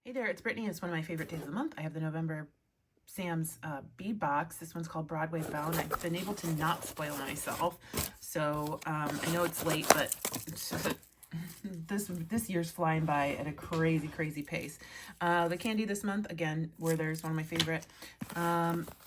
Hey there, it's Brittany. It's one of my favorite days of the month. I have the November Sam's Bead Box. This one's called Broadway Bound. I've been able to not spoil myself. So I know it's late, but this year's flying by at a crazy, crazy pace. The candy this month, again, Werther's, one of my favorite.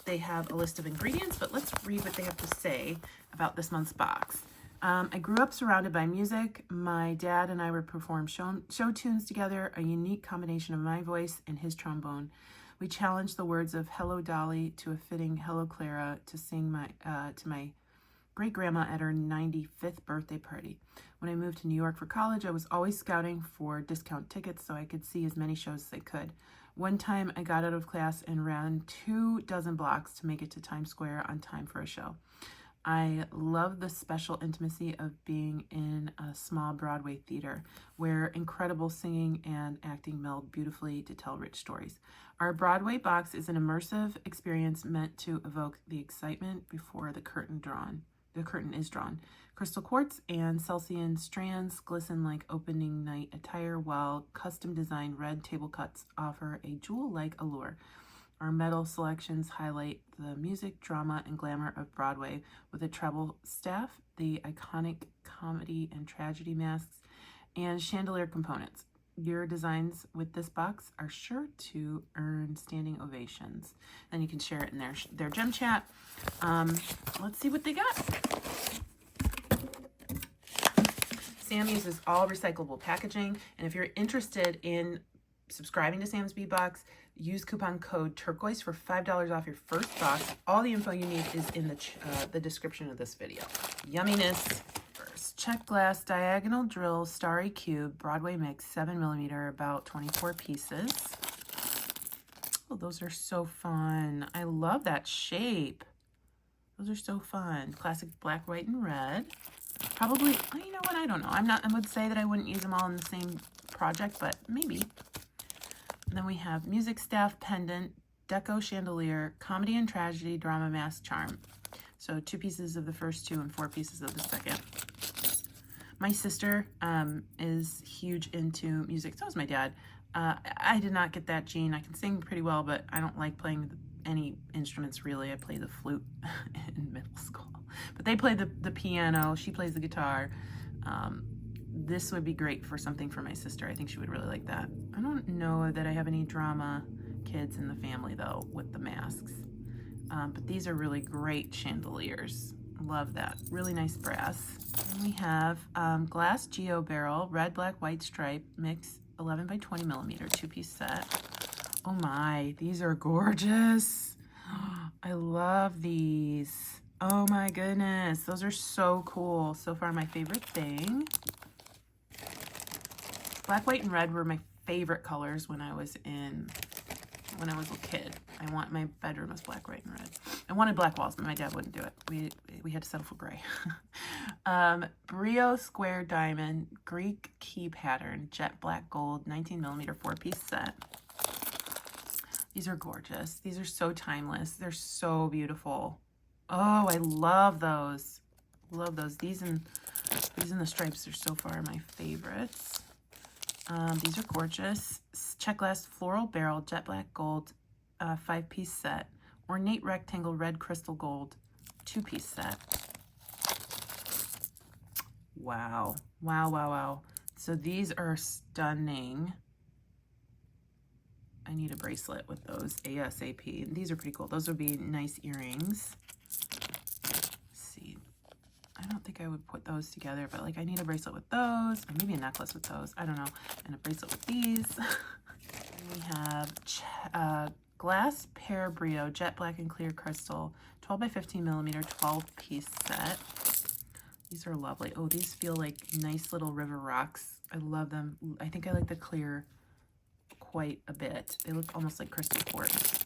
They have a list of ingredients, but let's read what they have to say about this month's box. I grew up surrounded by music. My dad and I would perform show tunes together, a unique combination of my voice and his trombone. We challenged the words of Hello Dolly to a fitting Hello Clara to sing to my great-grandma at her 95th birthday party. When I moved to New York for college, I was always scouting for discount tickets so I could see as many shows as I could. One time, I got out of class and ran 24 blocks to make it to Times Square on time for a show. I love the special intimacy of being in a small Broadway theater where incredible singing and acting meld beautifully to tell rich stories. Our Broadway box is an immersive experience meant to evoke the excitement before the curtain is drawn. Crystal quartz and Celsian strands glisten like opening night attire, while custom designed red table cuts offer a jewel-like allure. Our metal selections highlight the music, drama, and glamour of Broadway with a treble staff, the iconic comedy and tragedy masks, and chandelier components. Your designs with this box are sure to earn standing ovations. And you can share it in their gem chat. Let's see what they got. Sam uses all recyclable packaging, and if you're interested in subscribing to Sam's Bead Box, use coupon code Turquoise for $5 off your first box. All the info you need is in the description of this video. Yumminess first. Check glass diagonal drill starry cube Broadway mix 7mm, about 24 pieces. Oh, those are so fun. I love that shape. Those are so fun. Classic black, white, and red. Probably, you know what? I don't know. I would say that I wouldn't use them all in the same project, but maybe. And then we have music staff pendant, deco chandelier, comedy and tragedy, drama mask charm. So 2 pieces of the first 2 and 4 pieces of the second. My sister is huge into music. So is my dad. I did not get that gene. I can sing pretty well, but I don't like playing any instruments really. I played the flute in middle school. But they play the piano. She plays the guitar. This would be great for something for my sister. I think she would really like that. I don't know that I have any drama kids in the family though with the masks. But these are really great chandeliers. Love that. Really nice brass. And we have glass geo barrel, red, black, white stripe, mix 11 by 20mm, 2-piece set. Oh my, these are gorgeous. I love these. Oh my goodness, those are so cool. So far my favorite thing. Black, white, and red were my favorite colors when I was a kid. My bedroom was black, white, and red. I wanted black walls, but my dad wouldn't do it. We had to settle for gray. Brio square diamond, Greek key pattern, jet black gold, 19mm, 4-piece set. These are gorgeous. These are so timeless. They're so beautiful. Oh, I love those. Love those. These and the stripes are so far my favorites. These are gorgeous. Check glass floral barrel, jet black gold, 5-piece set. Ornate rectangle, red crystal gold, 2-piece set. Wow. Wow, wow, wow. So these are stunning. I need a bracelet with those ASAP. These are pretty cool. Those would be nice earrings. Let's see. I don't think I would put those together, but like I need a bracelet with those, or maybe a necklace with those. I don't know. And a bracelet with these. And we have glass pear brio, jet black and clear crystal, 12 by 15mm, 12-piece set. These are lovely. Oh, these feel like nice little river rocks. I love them. I think I like the clear quite a bit. They look almost like crystal quartz.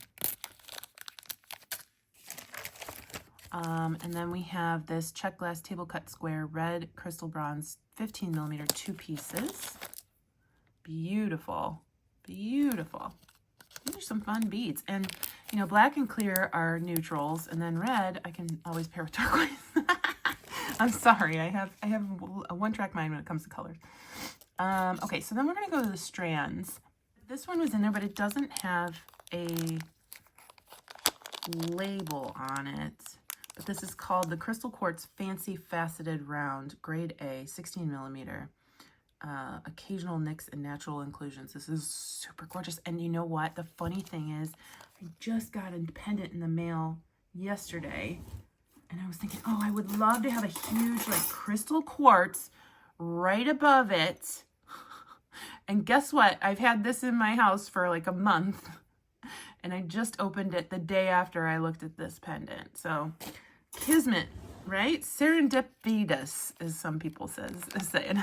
And then we have this check glass table cut square, red crystal bronze, 15mm, 2 pieces. Beautiful, beautiful. These are some fun beads. And, you know, black and clear are neutrals, and then red I can always pair with turquoise. I'm sorry, I have a one-track mind when it comes to colors. Okay, so then we're gonna go to the strands. This one was in there, but it doesn't have a label on it. But this is called the Crystal Quartz Fancy Faceted Round, grade A, 16 millimeter. Occasional nicks and natural inclusions. This is super gorgeous. And you know what? The funny thing is, I just got a pendant in the mail yesterday, and I was thinking, oh, I would love to have a huge like crystal quartz right above it. And guess what? I've had this in my house for like a month, and I just opened it the day after I looked at this pendant. So kismet, right? Serendipitous, as some people say it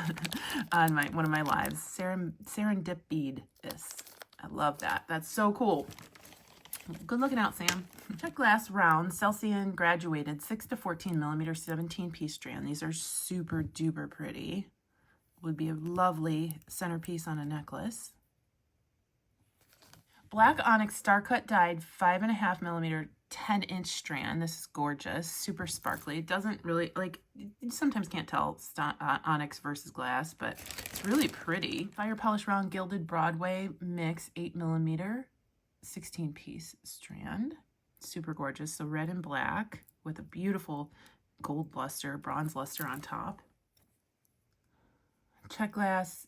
on one of my lives. Serendipitous. I love that. That's so cool. Good looking out, Sam. Check glass round, Celsian graduated, 6 to 14 millimeter, 17 piece strand. These are super duper pretty. Would be a lovely centerpiece on a necklace. Black onyx star cut dyed, 5.5 millimeter, 10-inch strand. This is gorgeous, super sparkly. It doesn't really, like, you sometimes can't tell onyx versus glass, but it's really pretty. Fire polish round gilded Broadway mix, 8 millimeter, 16 piece strand. Super gorgeous. So red and black with a beautiful gold luster, bronze luster on top. Check glass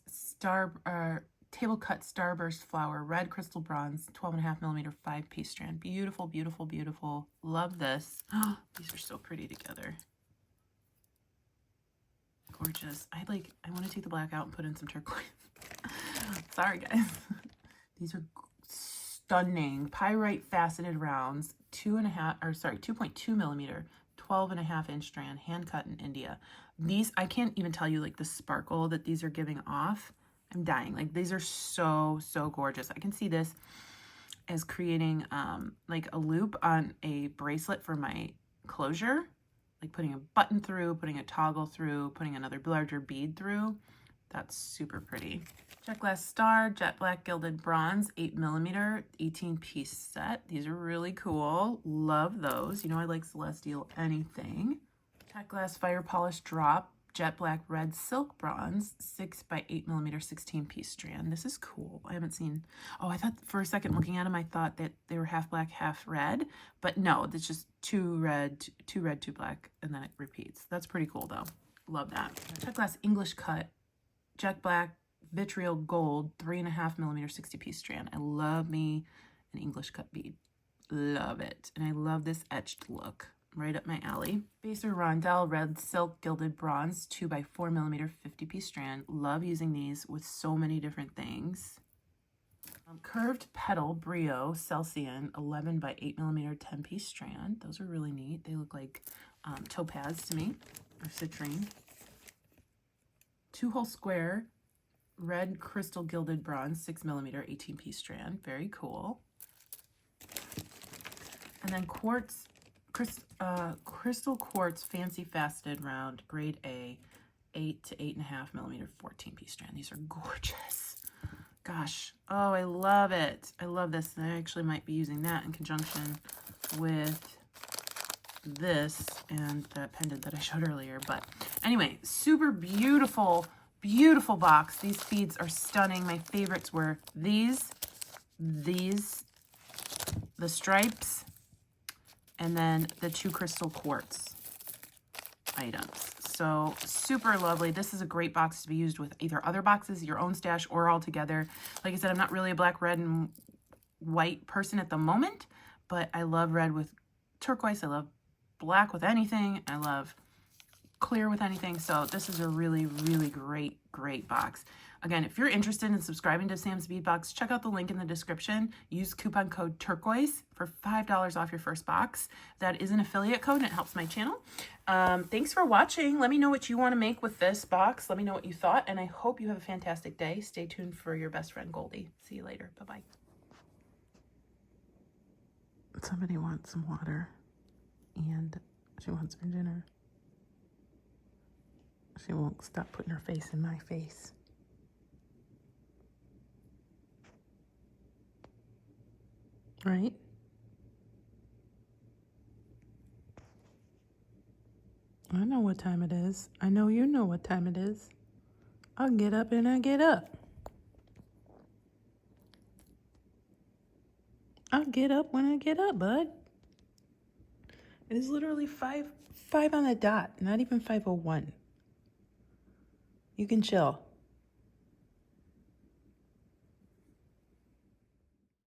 table cut starburst flower, red crystal bronze, 12.5 millimeter, 5-piece strand. Beautiful, beautiful, beautiful. Love this. Oh, these are so pretty together. Gorgeous. I want to take the black out and put in some turquoise. Sorry, guys. These are stunning. Pyrite faceted rounds, 2.2 millimeter, 12.5-inch strand, hand cut in India. These, I can't even tell you like the sparkle that these are giving off. I'm dying. Like, these are so, so gorgeous. I can see this as creating like a loop on a bracelet for my closure, like putting a button through, putting a toggle through, putting another larger bead through. That's super pretty. Check glass star, jet black gilded bronze, 8 millimeter, 18-piece set. These are really cool. Love those. You know I like celestial anything. Check glass fire polish drop, jet black red silk bronze, 6 by 8 millimeter, 16-piece strand. This is cool. I haven't seen, oh, I thought for a second looking at them, I thought that they were half black, half red, but no, it's just two red, two black, and then it repeats. That's pretty cool though. Love that. Check glass English cut, jet black vitriol gold, 3.5 millimeter, 60-piece strand. I love me an English cut bead. Love it. And I love this etched look. Right up my alley. Baser Rondelle red silk gilded bronze, 2 by 4 millimeter, 50-piece strand. Love using these with so many different things. Curved petal brio Celsian, 11 by 8 millimeter, 10-piece strand. Those are really neat. They look like topaz to me, or citrine. 2-hole square red crystal gilded bronze, 6 millimeter, 18-piece strand. Very cool. And then quartz, crystal quartz fancy faceted round, grade A, 8 to 8.5 millimeter, 14-piece strand. These are gorgeous. Gosh, oh, I love it. I love this. And I actually might be using that in conjunction with this and that pendant that I showed earlier. But anyway, super beautiful, beautiful box. These beads are stunning. My favorites were these, the stripes, and then the 2 crystal quartz items. So super lovely. This is a great box to be used with either other boxes, your own stash, or all together. Like I said, I'm not really a black, red, and white person at the moment, but I love red with turquoise. I love black with anything. I love clear with anything. So this is a really, really great box. Again, if you're interested in subscribing to Sam's Bead Box, check out the link in the description. Use coupon code turquoise for $5 off your first box. That is an affiliate code and it helps my channel. Thanks for watching. Let me know what you want to make with this box. Let me know what you thought, and I hope you have a fantastic day. Stay tuned for your best friend Goldie. See you later. Bye-bye. Somebody wants some water, and she wants her dinner. She won't stop putting her face in my face. Right? I know what time it is. I know you know what time it is. I'll get up and I get up. I'll get up when I get up, bud. It is literally 5 on the dot, not even 5:01. You can chill.